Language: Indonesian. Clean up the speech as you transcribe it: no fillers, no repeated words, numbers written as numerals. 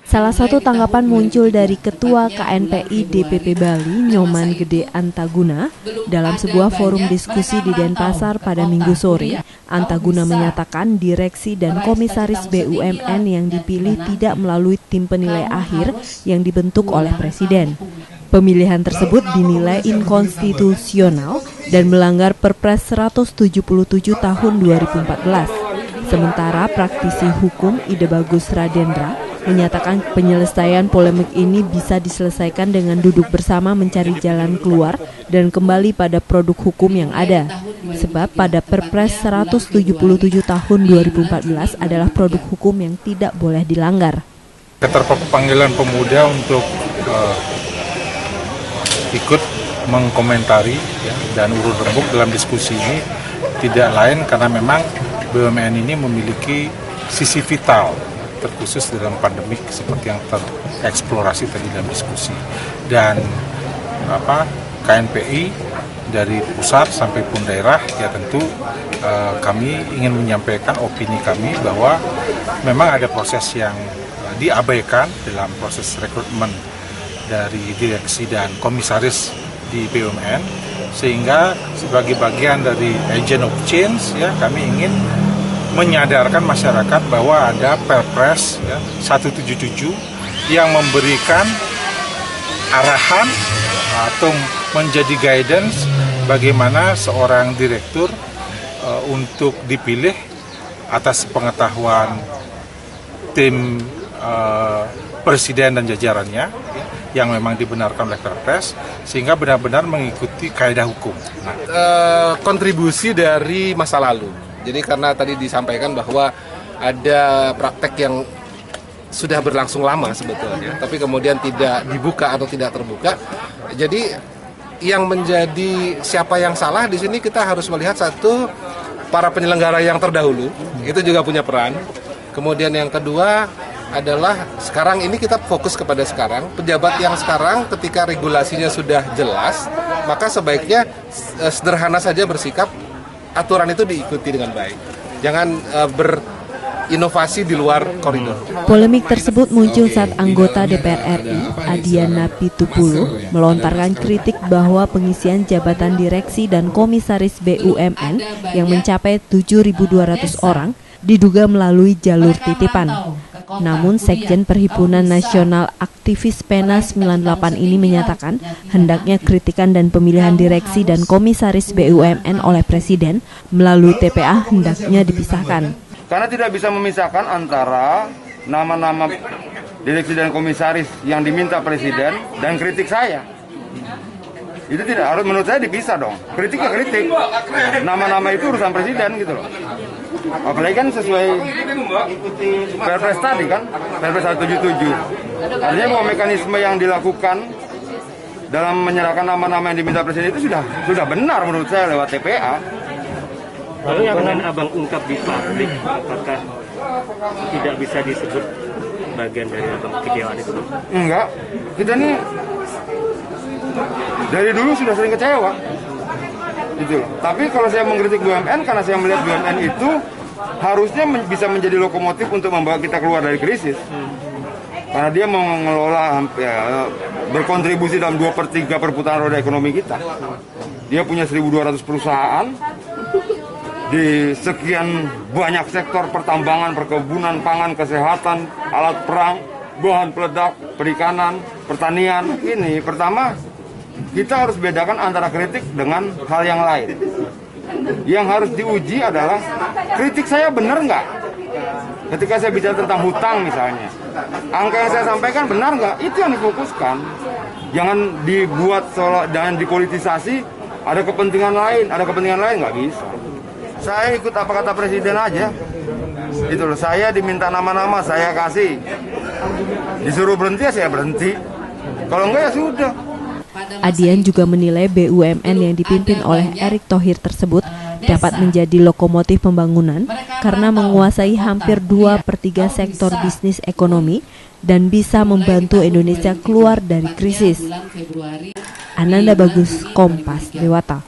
Salah satu tanggapan muncul dari Ketua KNPI DPP Bali, Nyoman Gede Antaguna, dalam sebuah forum diskusi di Denpasar pada Minggu sore. Antaguna menyatakan direksi dan komisaris BUMN yang dipilih tidak melalui tim penilai akhir yang dibentuk oleh Presiden. Pemilihan tersebut dinilai inkonstitusional dan melanggar Perpres 177 tahun 2014. Sementara praktisi hukum Ide Bagus Radendra menyatakan penyelesaian polemik ini bisa diselesaikan dengan duduk bersama mencari jalan keluar dan kembali pada produk hukum yang ada. Sebab pada Perpres 177 tahun 2014 adalah produk hukum yang tidak boleh dilanggar. Keterpanggilan pemuda untuk ikut mengkomentari dan urun rembuk dalam diskusi ini tidak lain karena memang BUMN ini memiliki sisi vital terkhusus dalam pandemik seperti yang tereksplorasi tadi dalam diskusi, dan KNPI dari pusat sampai pun daerah ya tentu kami ingin menyampaikan opini kami bahwa memang ada proses yang diabaikan dalam proses rekrutmen dari direksi dan komisaris di BUMN, sehingga sebagai bagian dari agent of change ya kami ingin menyadarkan masyarakat bahwa ada Perpres 177 yang memberikan arahan atau menjadi guidance bagaimana seorang direktur untuk dipilih atas pengetahuan tim Presiden dan jajarannya yang memang dibenarkan oleh Perpres, sehingga benar-benar mengikuti kaidah hukum. Kontribusi dari masa lalu. Jadi karena tadi disampaikan bahwa ada praktek yang sudah berlangsung lama sebetulnya, tapi kemudian tidak dibuka atau tidak terbuka. Jadi yang menjadi siapa yang salah di sini kita harus melihat satu, para penyelenggara yang terdahulu itu juga punya peran. Kemudian yang kedua adalah sekarang ini kita fokus kepada sekarang, pejabat yang sekarang ketika regulasinya sudah jelas, maka sebaiknya sederhana saja bersikap, aturan itu diikuti dengan baik. Jangan berinovasi di luar koridor. Polemik tersebut muncul saat anggota DPR RI, Adiana Pitupulu, melontarkan kritik bahwa pengisian jabatan direksi dan komisaris BUMN yang mencapai 7.200 orang diduga melalui jalur titipan. Namun Sekjen Perhimpunan Nasional Aktivis PENA 98 ini menyatakan hendaknya kritikan dan pemilihan direksi dan komisaris BUMN oleh Presiden melalui TPA hendaknya dipisahkan. Karena tidak bisa memisahkan antara nama-nama direksi dan komisaris yang diminta Presiden dan kritik saya. Itu tidak harus, menurut saya dipisah dong. Kritik ya kritik. Nama-nama itu urusan Presiden gitu loh. Apalagi kan sesuai Perpres tadi kan, Perpres 177. Artinya bahwa mekanisme yang dilakukan dalam menyerahkan nama-nama yang diminta Presiden itu sudah benar menurut saya lewat TPA. Lalu yang akan Abang ungkap di publik, apakah tidak bisa disebut bagian dari Abang kekecewaan itu? Enggak, kita nih dari dulu sudah sering kecewa. Gitu loh. Tapi kalau saya mengkritik BUMN karena saya melihat BUMN itu harusnya bisa menjadi lokomotif untuk membawa kita keluar dari krisis. Karena dia mengelola berkontribusi dalam 2/3 perputaran roda ekonomi kita. Dia punya 1.200 perusahaan di sekian banyak sektor pertambangan, perkebunan, pangan, kesehatan, alat perang, bahan peledak, perikanan, pertanian. Ini pertama, kita harus bedakan antara kritik dengan hal yang lain. Yang harus diuji adalah kritik saya benar nggak? Ketika saya bicara tentang hutang misalnya, angka yang saya sampaikan benar nggak? Itu yang difokuskan. Jangan dibuat jangan dipolitisasi. Ada kepentingan lain nggak bisa. Saya ikut apa kata Presiden aja. Itu loh. Saya diminta nama-nama, saya kasih. Disuruh berhenti ya saya berhenti. Kalau enggak ya sudah. Adian juga menilai BUMN yang dipimpin oleh Erick Thohir tersebut dapat menjadi lokomotif pembangunan karena menguasai hampir 2/3 sektor bisnis ekonomi dan bisa membantu Indonesia keluar dari krisis. Ananda Bagus, Kompas, Dewata.